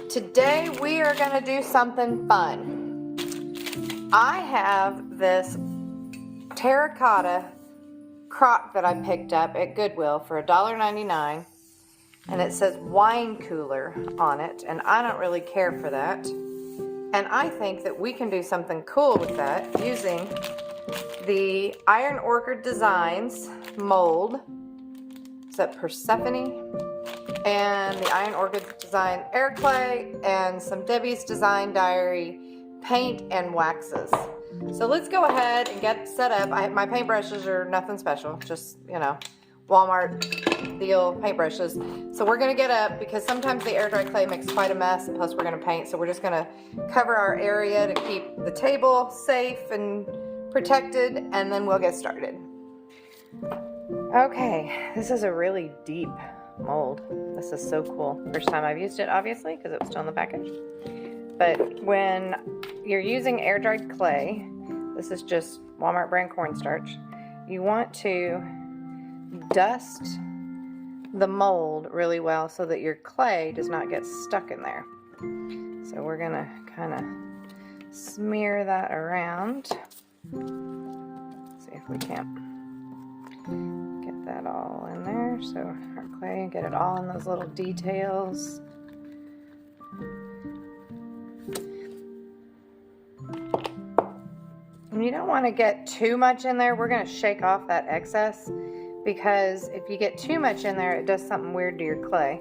Today we are going to do something fun. I have this terracotta crock that I picked up at Goodwill for $1.99, and it says wine cooler on it, and I don't really care for that. And I think that we can do something cool with that using the Iron Orchid Designs mold. Is that Persephone? And the Iron Orchid Design Air Clay and some Debi's Design Diary paint and waxes. So let's go ahead and get set up. My paintbrushes are nothing special, just, you know, Walmart deal paintbrushes. So we're gonna get up because sometimes the air dry clay makes quite a mess, and plus we're gonna paint. So we're just gonna cover our area to keep the table safe and protected, and then we'll get started. Okay, this is a really deep mold. This is so cool. First time I've used it, obviously, because it was still in the package. But when you're using air dried clay, this is just Walmart brand cornstarch, you want to dust the mold really well so that your clay does not get stuck in there. So we're gonna kind of smear that around. See if we can't get that all in there. So our clay, get it all in those little details. And you don't want to get too much in there. We're going to shake off that excess, because if you get too much in there, it does something weird to your clay,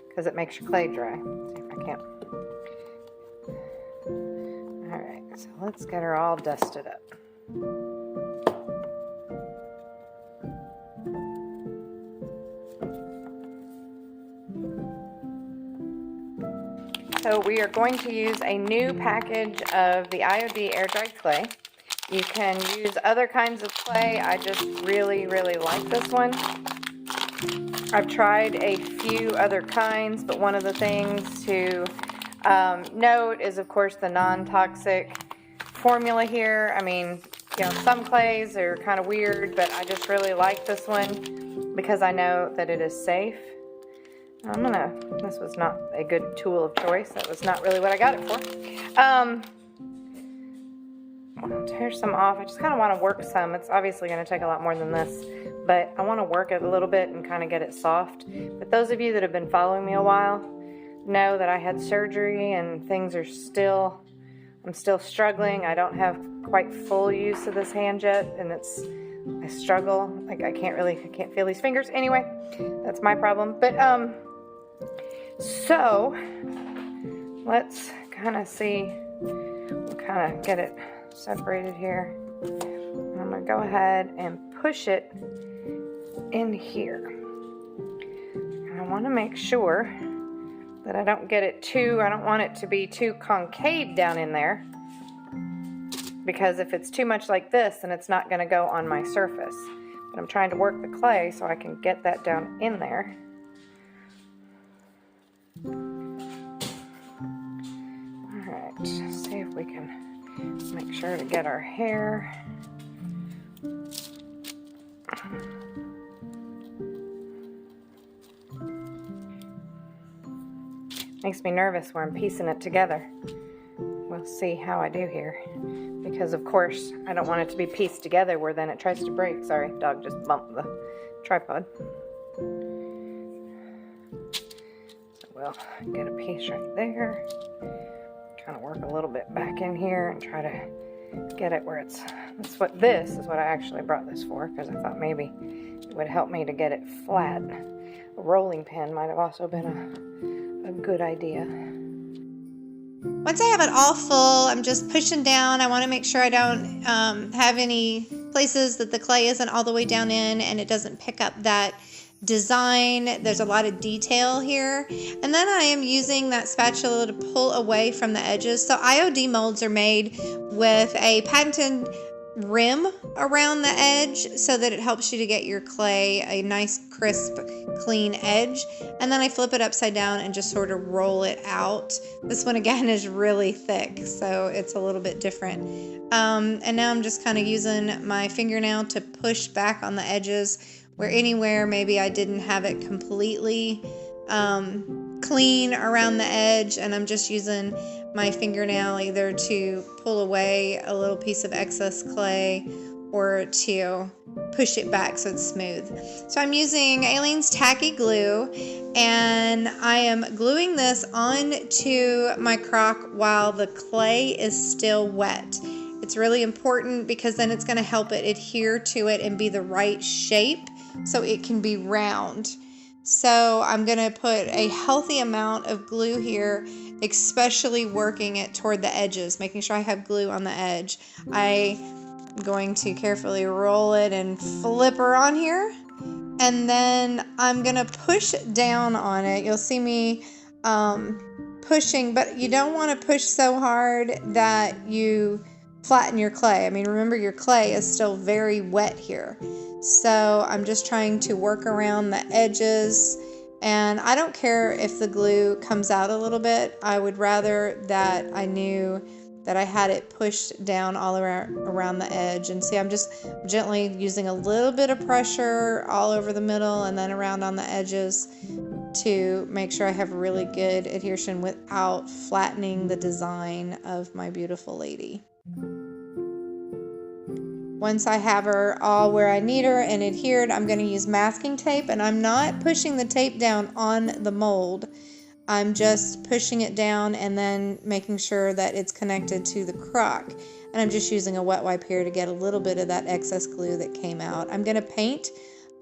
because it makes your clay dry. Let's see if I can't. Alright, so let's get her all dusted up. So we are going to use a new package of the IOD Air Dry Clay. You can use other kinds of clay. I just really like this one. I've tried a few other kinds, but one of the things to note is, of course, the non-toxic formula here. I mean, you know, some clays are kind of weird, but I just really like this one because I know that it is safe. This was not a good tool of choice. That was not really what I got it for. I'll tear some off. I just kind of want to work some. It's obviously going to take a lot more than this, but I want to work it a little bit and kind of get it soft. But those of you that have been following me a while know that I had surgery and things are still, I'm still struggling. I don't have quite full use of this hand yet, and I struggle. Like I can't feel these fingers. Anyway, that's my problem. But, so let's kind of see, we'll kind of get it separated here. I'm going to go ahead and push it in here. And I want to make sure that I don't get it I don't want it to be too concave down in there, because if it's too much like this, then it's not going to go on my surface. But I'm trying to work the clay so I can get that down in there. Alright, see if we can make sure to get our hair. Makes me nervous where I'm piecing it together. We'll see how I do here. Because of course, I don't want it to be pieced together where then it tries to break. Sorry, dog just bumped the tripod. We'll get a piece right there. Trying to work a little bit back in here and try to get it where this is what I actually brought this for, because I thought maybe it would help me to get it flat. A rolling pin might have also been a good idea. Once I have it all full, I'm just pushing down. I want to make sure I don't have any places that the clay isn't all the way down in and it doesn't pick up that design. There's a lot of detail here. And then I am using that spatula to pull away from the edges. So IOD molds are made with a patented rim around the edge so that it helps you to get your clay a nice crisp clean edge. And then I flip it upside down and just sort of roll it out. This one again is really thick, so it's a little bit different. And now I'm just kind of using my fingernail to push back on the edges where anywhere maybe I didn't have it completely clean around the edge, and I'm just using my fingernail either to pull away a little piece of excess clay or to push it back so it's smooth. So I'm using Aleene's tacky glue, and I am gluing this onto my crock while the clay is still wet. It's really important because then it's going to help it adhere to it and be the right shape so it can be round. So I'm going to put a healthy amount of glue here, especially working it toward the edges, making sure I have glue on the edge. I'm going to carefully roll it and flip her on here, and then I'm going to push down on it. You'll see me pushing, but you don't want to push so hard that you flatten your clay. I mean, remember, your clay is still very wet here. So I'm just trying to work around the edges, and I don't care if the glue comes out a little bit. I would rather that I knew that I had it pushed down all around the edge. And see, I'm just gently using a little bit of pressure all over the middle and then around on the edges to make sure I have really good adhesion without flattening the design of my beautiful lady. Once I have her all where I need her and adhered, I'm going to use masking tape, and I'm not pushing the tape down on the mold. I'm just pushing it down and then making sure that it's connected to the crock. And I'm just using a wet wipe here to get a little bit of that excess glue that came out. I'm going to paint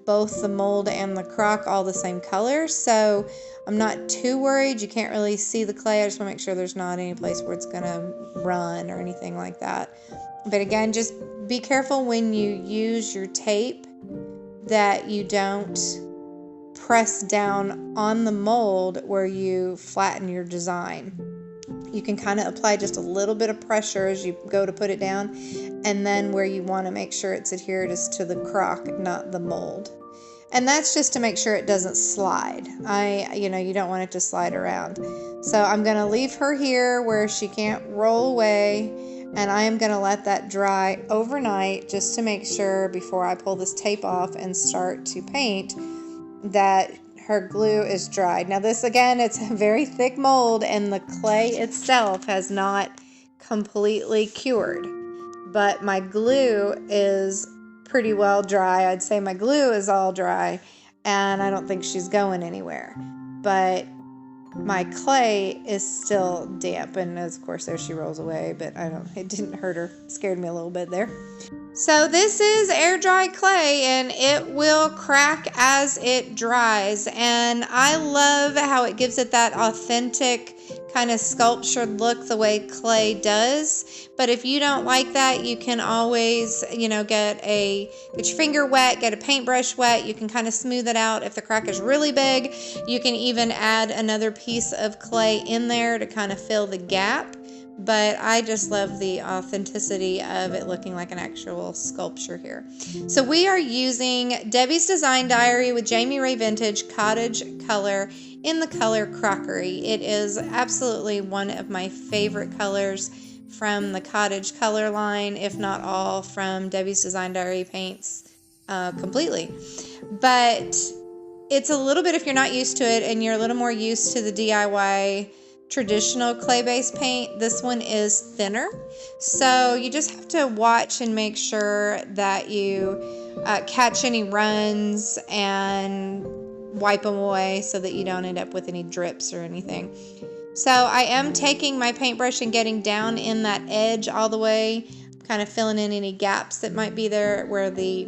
both the mold and the crock all the same color, so I'm not too worried. You can't really see the clay. I just want to make sure there's not any place where it's going to run or anything like that. But again, just be careful when you use your tape that you don't press down on the mold where you flatten your design. You can kind of apply just a little bit of pressure as you go to put it down, and then where you want to make sure it's adhered is to the crock, not the mold. And that's just to make sure it doesn't slide. You don't want it to slide around. So I'm going to leave her here where she can't roll away, and I am going to let that dry overnight just to make sure before I pull this tape off and start to paint that her glue is dried. Now this, again, it's a very thick mold, and the clay itself has not completely cured, but my glue is pretty well dry. I'd say my glue is all dry, and I don't think she's going anywhere, but my clay is still damp, and of course there she rolls away, but it didn't hurt her. It scared me a little bit there. So this is air dry clay, and it will crack as it dries, and I love how it gives it that authentic kind of sculptured look the way clay does. But if you don't like that, you can always, get your finger wet, get a paintbrush wet. You can kind of smooth it out. If the crack is really big, you can even add another piece of clay in there to kind of fill the gap. But I just love the authenticity of it looking like an actual sculpture here. So we are using Debi's Design Diary with Jami Ray Vintage Cottage color in the color Crockery. It is absolutely one of my favorite colors from the Cottage color line, if not all from Debi's Design Diary paints completely. But it's a little bit, if you're not used to it and you're a little more used to the DIY traditional clay-based paint, this one is thinner, so you just have to watch and make sure that you catch any runs and wipe them away so that you don't end up with any drips or anything. So I am taking my paintbrush and getting down in that edge all the way, kind of filling in any gaps that might be there where the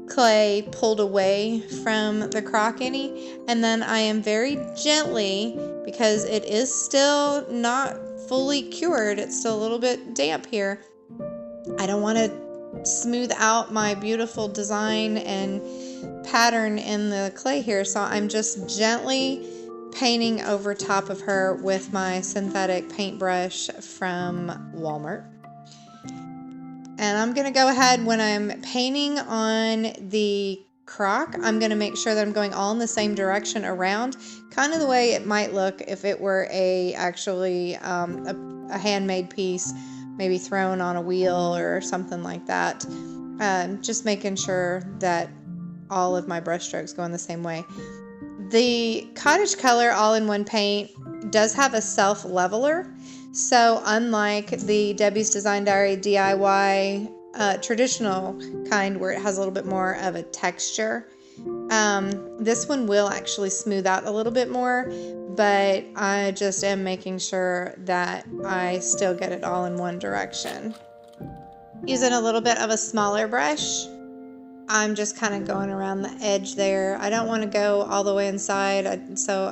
clay pulled away from the crock any, and then I am very gently, because it is still not fully cured, it's still a little bit damp here. I don't want to smooth out my beautiful design and pattern in the clay here, so I'm just gently painting over top of her with my synthetic paintbrush from Walmart. And I'm going to go ahead, when I'm painting on the crock, I'm going to make sure that I'm going all in the same direction around, kind of the way it might look if it were actually a handmade piece, maybe thrown on a wheel or something like that. Just making sure that all of my brush strokes go in the same way. The Cottage Color all-in-one paint does have a self-leveler. So unlike the Debi's Design Diary DIY traditional kind where it has a little bit more of a texture, this one will actually smooth out a little bit more, but I just am making sure that I still get it all in one direction. Using a little bit of a smaller brush, I'm just kind of going around the edge there. I don't want to go all the way inside, so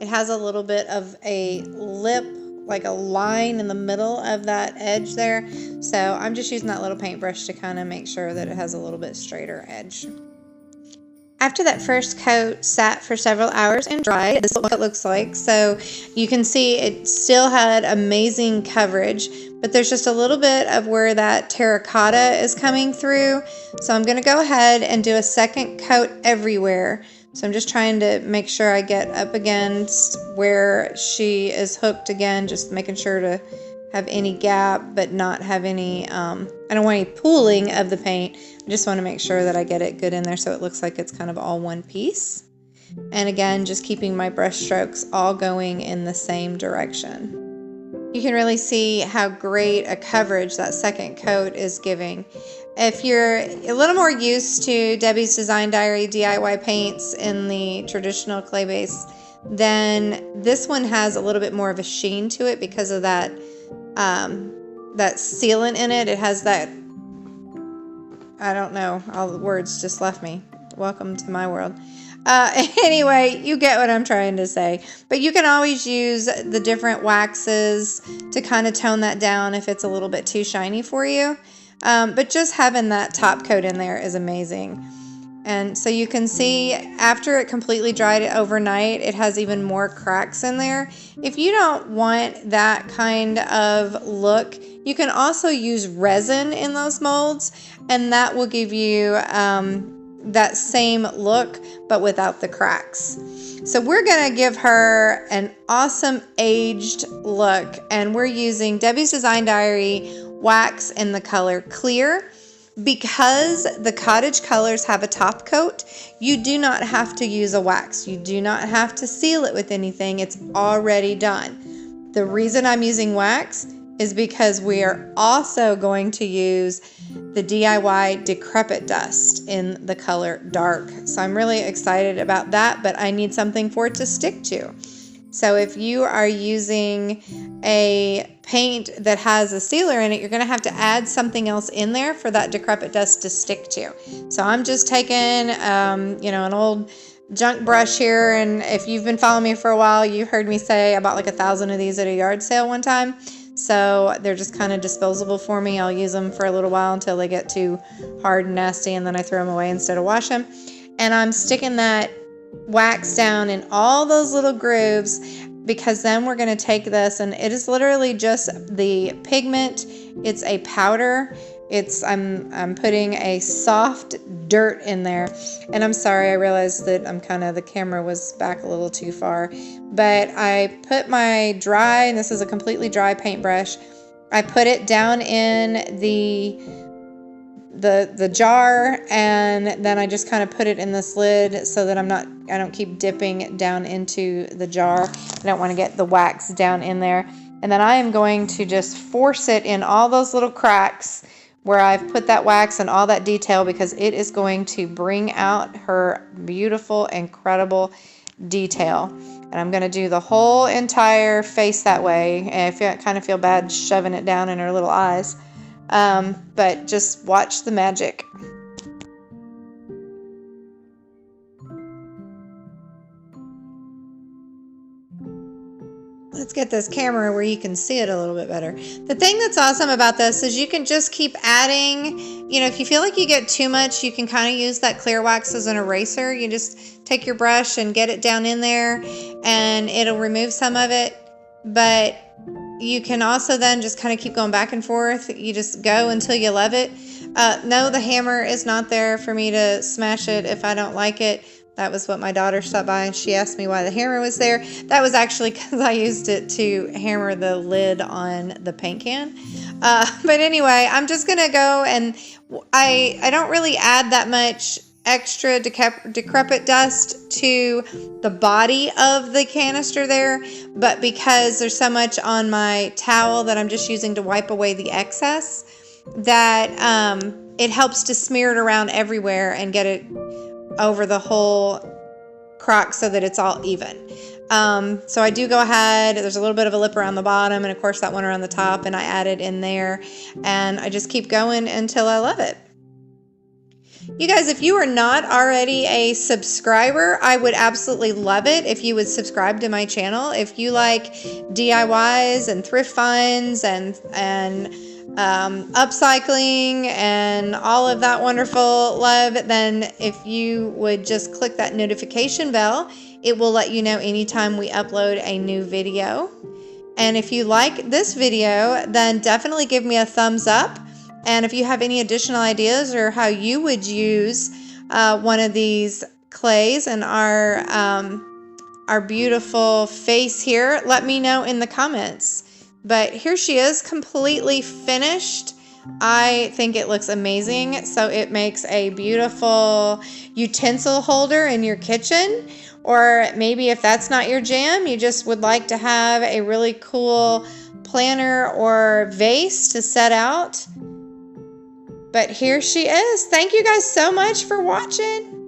it has a little bit of a lip, like a line in the middle of that edge there. So I'm just using that little paintbrush to kind of make sure that it has a little bit straighter edge. After that first coat sat for several hours and dried, this is what it looks like. So you can see it still had amazing coverage, but there's just a little bit of where that terracotta is coming through. So I'm going to go ahead and do a second coat everywhere. So I'm just trying to make sure I get up against where she is hooked again, just making sure to have any gap, but not have any, I don't want any pooling of the paint. I just want to make sure that I get it good in there so it looks like it's kind of all one piece. And again, just keeping my brush strokes all going in the same direction. You can really see how great a coverage that second coat is giving. If you're a little more used to Debi's Design Diary DIY paints in the traditional clay base, then this one has a little bit more of a sheen to it because of that that sealant in it. It has that, I don't know, all the words just left me. Welcome to my world. Anyway, you get what I'm trying to say. But you can always use the different waxes to kind of tone that down if it's a little bit too shiny for you. But just having that top coat in there is amazing. And so you can see after it completely dried overnight, it has even more cracks in there. If you don't want that kind of look, you can also use resin in those molds, and that will give you that same look, but without the cracks. So we're going to give her an awesome aged look, and we're using Debi's Design Diary wax in the color Clear. Because the Cottage colors have a top coat, you do not have to use a wax. You do not have to seal it with anything. It's already done. The reason I'm using wax is because we are also going to use the DIY Decrepit dust in the color Dark. So I'm really excited about that, but I need something for it to stick to. So if you are using a paint that has a sealer in it, you're going to have to add something else in there for that Decrepit dust to stick to. So I'm just taking, an old junk brush here. And if you've been following me for a while, you heard me say I bought like 1,000 of these at a yard sale one time. So they're just kind of disposable for me. I'll use them for a little while until they get too hard and nasty, and then I throw them away instead of wash them. And I'm sticking that wax down in all those little grooves, because then we're going to take this, and it is literally just the pigment. It's a powder. I'm putting a soft dirt in there. And I'm sorry, I realized that the camera was back a little too far, but I put my dry, and this is a completely dry paintbrush, I put it down in the jar, and then I just kind of put it in this lid so that I don't keep dipping down into the jar. I don't want to get the wax down in there. And then I am going to just force it in all those little cracks where I've put that wax and all that detail, because it is going to bring out her beautiful, incredible detail. And I'm going to do the whole entire face that way. And I kind of feel bad shoving it down in her little eyes. But just watch the magic. Let's get this camera where you can see it a little bit better. The thing that's awesome about this is you can just keep adding, if you feel like you get too much, you can kind of use that clear wax as an eraser. You just take your brush and get it down in there, and it'll remove some of it. But you can also then just kind of keep going back and forth. You just go until you love it. No, the hammer is not there for me to smash it if I don't like it. That was what my daughter stopped by, and she asked me why the hammer was there. That was actually because I used it to hammer the lid on the paint can. But anyway, I'm just going to go, and I don't really add that much extra decrepit dust to the body of the canister there, but because there's so much on my towel that I'm just using to wipe away the excess, that it helps to smear it around everywhere and get it over the whole crock so that it's all even. So I do go ahead, there's a little bit of a lip around the bottom, and of course that one around the top, and I add it in there, and I just keep going until I love it. You guys, if you are not already a subscriber, I would absolutely love it if you would subscribe to my channel. If you like DIYs and thrift finds and upcycling and all of that wonderful love, then if you would just click that notification bell, it will let you know anytime we upload a new video. And if you like this video, then definitely give me a thumbs up. And if you have any additional ideas or how you would use one of these clays in our beautiful face here, let me know in the comments. But here she is, completely finished. I think it looks amazing. So it makes a beautiful utensil holder in your kitchen. Or maybe if that's not your jam, you just would like to have a really cool planter or vase to set out. But here she is. Thank you guys so much for watching.